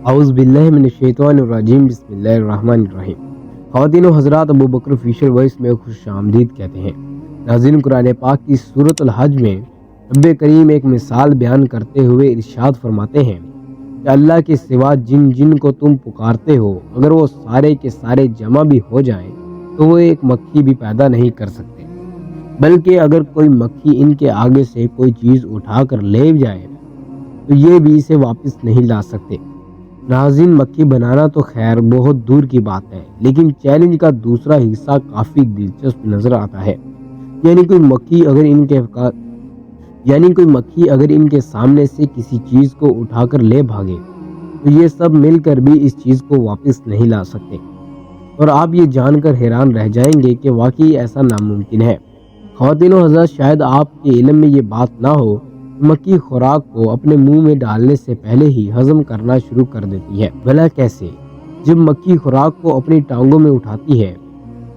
اعوذ باللہ من الشیطان الرجیم بسم اللہ الرحمن الرحیم۔ خواتین و حضرات، ابو بکر آفیشل وائس میں خوش آمدید کہتے ہیں۔ ناظرین، قرآن پاک کی سورۃ الحج میں رب کریم ایک مثال بیان کرتے ہوئے ارشاد فرماتے ہیں کہ اللہ کے سوا جن جن کو تم پکارتے ہو، اگر وہ سارے کے سارے جمع بھی ہو جائیں تو وہ ایک مکھی بھی پیدا نہیں کر سکتے، بلکہ اگر کوئی مکھی ان کے آگے سے کوئی چیز اٹھا کر لے جائے تو یہ بھی اسے واپس نہیں لا سکتے۔ ناظرین، مکھی بنانا تو خیر بہت دور کی بات ہے، لیکن چیلنج کا دوسرا حصہ کافی دلچسپ نظر آتا ہے۔ یعنی کوئی مکھی اگر ان کے سامنے سے کسی چیز کو اٹھا کر لے بھاگے تو یہ سب مل کر بھی اس چیز کو واپس نہیں لا سکتے، اور آپ یہ جان کر حیران رہ جائیں گے کہ واقعی ایسا ناممکن ہے۔ خواتین و حضرات، شاید آپ کے علم میں یہ بات نہ ہو، مکھی خوراک کو اپنے منہ میں ڈالنے سے پہلے ہی ہضم کرنا شروع کر دیتی ہے۔ بھلا کیسے؟ جب مکھی خوراک کو اپنی ٹانگوں میں اٹھاتی ہے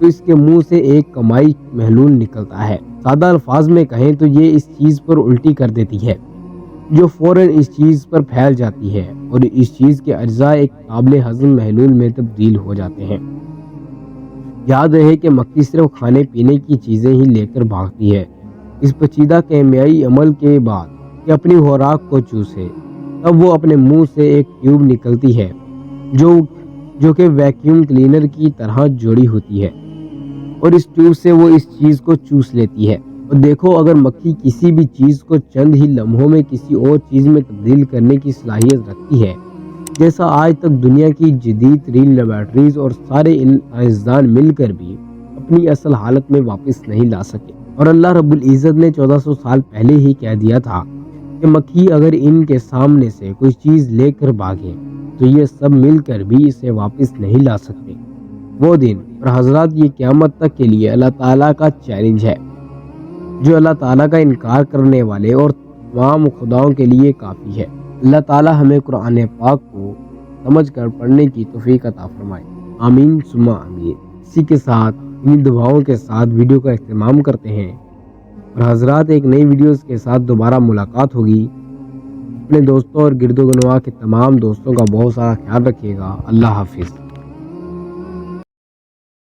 تو اس کے منہ سے ایک کمائی محلول نکلتا ہے۔ سادہ الفاظ میں کہیں تو یہ اس چیز پر الٹی کر دیتی ہے، جو فوراً اس چیز پر پھیل جاتی ہے، اور اس چیز کے اجزاء ایک قابل ہضم محلول میں تبدیل ہو جاتے ہیں۔ یاد رہے کہ مکھی صرف کھانے پینے کی چیزیں ہی لے کر بھاگتی ہے۔ اس پیچیدہ کیمیائی عمل کے بعد کہ اپنی خوراک کو چوسے، تب وہ اپنے منہ سے ایک ٹیوب نکلتی ہے جو کہ ویکیوم کلینر کی طرح جوڑی ہوتی ہے، اور اس ٹیوب سے وہ اس چیز کو چوس لیتی ہے۔ اور دیکھو، اگر مکھی کسی بھی چیز کو چند ہی لمحوں میں کسی اور چیز میں تبدیل کرنے کی صلاحیت رکھتی ہے، جیسا آج تک دنیا کی جدید ترین لیبارٹریز اور سارے سائنسدان مل کر بھی اپنی اصل حالت میں واپس نہیں لا سکے۔ اور اللہ رب العزت نے 1400 سال پہلے ہی کہہ دیا تھا کہ مکھی اگر ان کے سامنے سے کوئی چیز لے کر بھاگے تو یہ سب مل کر بھی اسے واپس نہیں لا سکتے۔ وہ دن اور حضرات یہ قیامت تک کے لیے اللہ تعالیٰ کا چیلنج ہے، جو اللہ تعالیٰ کا انکار کرنے والے اور تمام خداؤں کے لیے کافی ہے۔ اللہ تعالیٰ ہمیں قرآن پاک کو سمجھ کر پڑھنے کی توفیق عطا فرمائے، آمین ثم آمین۔ اسی کے ساتھ ان دعاؤں کے ساتھ ویڈیو کا اختتام کرتے ہیں، اور حضرات ایک نئی ویڈیوز کے ساتھ دوبارہ ملاقات ہوگی۔ اپنے دوستوں اور گرد و نواح کے تمام دوستوں کا بہت سارا خیال رکھیے گا۔ اللہ حافظ۔